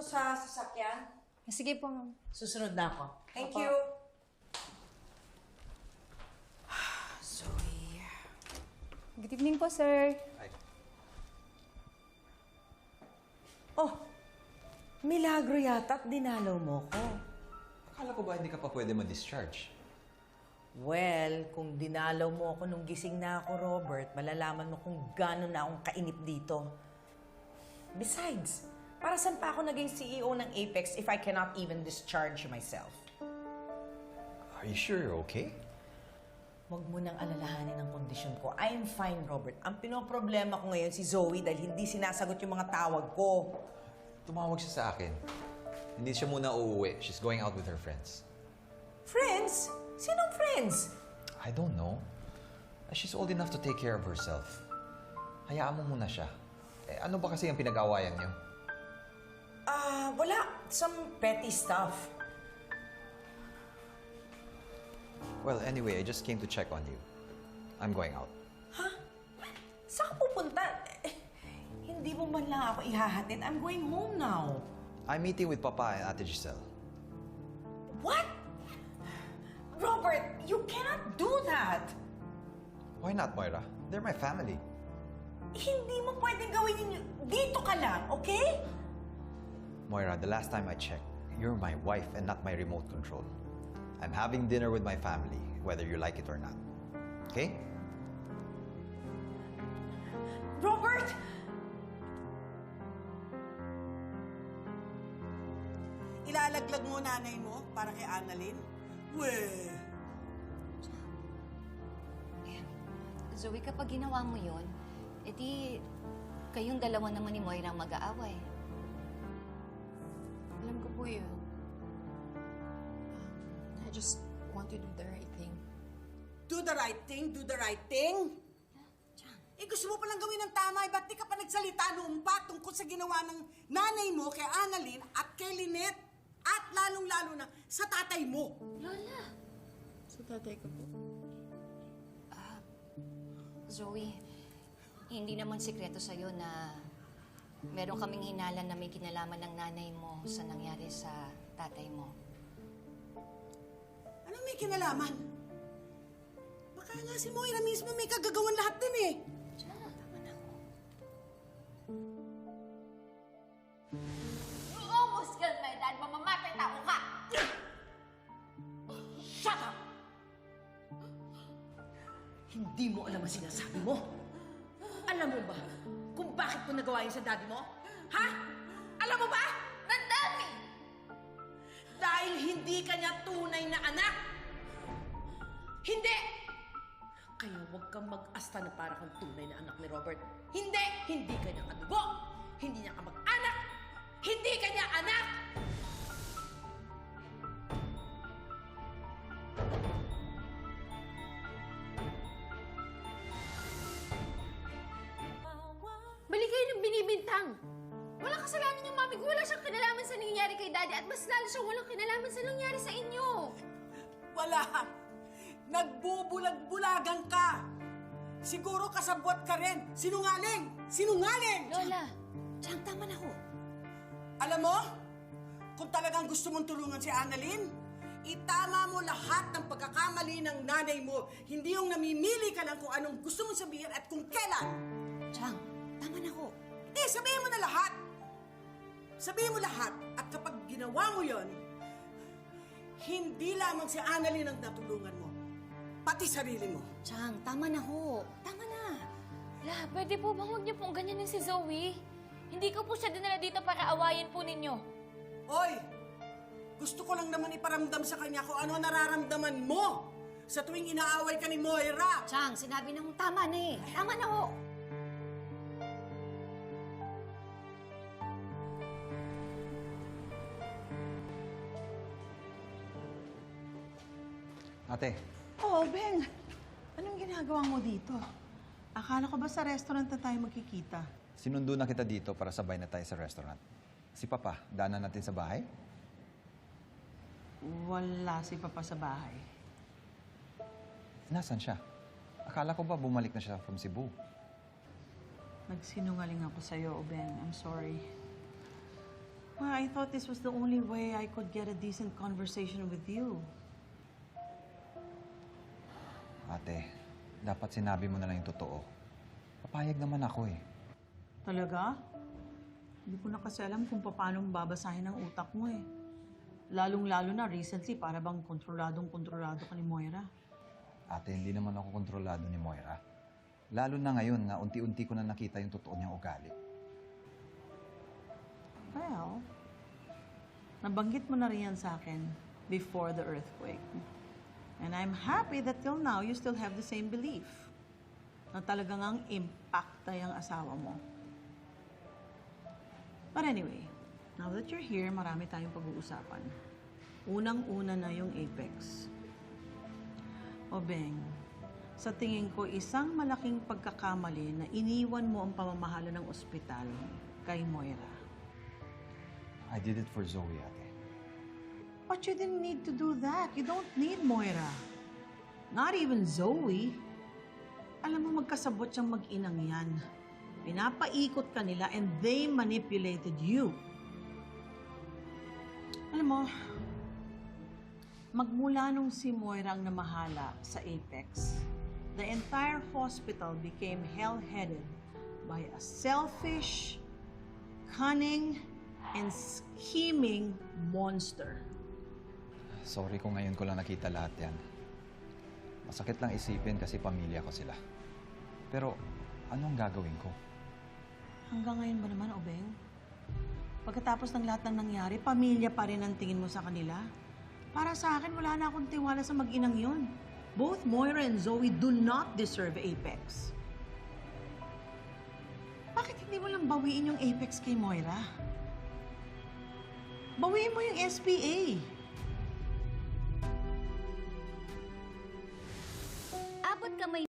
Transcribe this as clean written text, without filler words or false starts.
to sa sasakyan? Sige po, ma'am. Susunod na ako. Thank Opo. you. Zoe. Good evening po, sir. Ay, Oh, milagro yata at dinalaw mo ko. akala ko ba hindi ka pa pwede ma-discharge? Well, kung dinalaw mo ako nung gising na ako, Robert, malalaman mo kung gano'n na akong kainip dito. Besides, para saan pa ako naging CEO ng Apex if I cannot even discharge myself? Are you sure you're okay? Huwag mo nang alalahanin ang kondisyon ko. I am fine, Robert. Ang pinoproblema ko ngayon si Zoe dahil hindi sinasagot yung mga tawag ko. Tumawag siya sa akin. Hindi siya muna uuwi. She's going out with her friends. Friends? Sinong friends? I don't know. She's old enough to take care of herself. Hayaan mo muna siya. Eh, ano ba kasi ang pinag-awayan niyo? Wala. Some petty stuff. Well, anyway, I just came to check on you. I'm going out. Saan ka pupunta? Hindi mo man lang ako ihahatid. I'm going home now. I'm meeting with Papa and Ate Giselle. What? Robert, you cannot do that. Why not, Moira? They're my family. Hindi mo pwedeng gawin yun. Dito ka lang, okay? Moira, the last time I checked, you're my wife and not my remote control. I'm having dinner with my family, whether you like it or not. Okay? Robert! Ilalaglag mo nanay mo para kay Annalyn? Weh! Zoe, kapag ginawa mo yun, edi kayong dalawa naman ni Moira ang mag-aaway. Alam ko po yun. I just want to do the right thing. Do the right thing, do the right thing? Eh gusto mo palang gawin ng tama, ba't di ka pa nagsalita noon pa tungkol sa ginawa ng nanay mo kay Annalyn at kay Lynette at lalong-lalo na sa tatay mo? Lola! Sa tatay ko po. Zoe, hindi naman sikreto sa'yo na meron kaming hinala na may kinalaman ng nanay mo sa nangyari sa tatay mo. Anong may kinalaman? Baka nga si Moira mismo may kagagawan lahat din eh. Tama na ako. You almost killed my dad. Mamamatay tao ka! Shut up! Hindi mo alam ang sinasabi mo. Alam mo ba kung bakit mo nagawa yun sa daddy mo? Ha? Alam mo ba? Nandami! Dahil hindi kanya tunay na anak. Hindi! Kaya huwag kang mag-asta na para kang tunay na anak ni Robert. Hindi! Hindi kanya kadugo! Hindi niya ka mag-anak! Hindi kanya anak! Balik kayo ng binibintang! Walang kasalanan yung mami ko. Wala siyang kinalaman sa nangyayari kay daddy at mas lalo siyang walang kinalaman sa nangyari sa inyo. Wala. Nagbubulag-bulagan ka. Siguro kasabwat ka rin. Sinungaling! Sinungaling! Lola! Chang, tama na ho. Alam mo, kung talagang gusto mong tulungan si Annalyn, itama mo lahat ng pagkakamali ng nanay mo. Hindi yung namimili ka lang kung anong gusto mong sabihin at kung kailan. Chang, tama na ho. Hindi, sabihin mo na lahat. Sabihin mo lahat. At kapag ginawa mo yon, hindi lamang si Annalyn ang natulungan mo, pati sarili mo. Chang, tama na ho. Tama na. La, pwede po bang huwag niyo pong ganyanin si Zoe? Hindi ko po siya dinala dito para awayin po ninyo. Oy! Gusto ko lang naman iparamdam sa kanya kung ano nararamdaman mo sa tuwing inaaway ka ni Moira. Chang, sinabi na ho, tama na eh. Tama na ho. Ate, Oh, Beng. Anong ginagawa mo dito? Akala ko ba sa restaurant na tayo magkikita? sinundo na kita dito para sabay na tayo sa restaurant. Si Papa, daanan natin sa bahay? Wala si Papa sa bahay. Nasaan siya? Akala ko ba bumalik na siya from Cebu? Nagsinungaling ako sa'yo, Beng. I'm sorry. Well, I thought this was the only way I could get a decent conversation with you. Ate, dapat sinabi mo na lang yung totoo. Papayag naman ako eh. Talaga? Hindi ko na kasi alam kung paano babasahin ang utak mo eh. Lalong-lalo na recently, para bang kontrolado ka ni Moira. Ate, hindi naman ako kontrolado ni Moira. Lalo na ngayon na unti-unti ko na nakita yung totoo niyang ugali. Well, nabanggit mo na rin yan sa akin before the earthquake. And I'm happy that till now you still have the same belief na talagang ang impacta yung asawa mo. But anyway, now that you're here, marami tayong pag-uusapan. Unang-una na yung Apex. O Beng, sa tingin ko isang malaking pagkakamali na iniwan mo ang pamamahala ng ospital kay Moira. I did it for Zoe, ate. But you didn't need to do that. You don't need Moira. Not even Zoe. Alam mo, magkasabot siyang mag-inang yan. Pinapaikot ka nila and they manipulated you. Alam mo, magmula nung si Moira ang namahala sa Apex, the entire hospital became hell-headed by a selfish, cunning, and scheming monster. Sorry kung ngayon ko lang nakita lahat yan. Masakit lang isipin kasi pamilya ko sila. Pero anong gagawin ko? Hanggang ngayon ba naman, Obeng? Pagkatapos ng lahat ng nangyari, pamilya pa rin ang tingin mo sa kanila? Para sa akin, wala na akong tiwala sa mag-inang yun. Both Moira and Zoe do not deserve Apex. Bakit hindi mo lang bawiin yung Apex kay Moira? Bawiin mo yung SPA. Abot kamay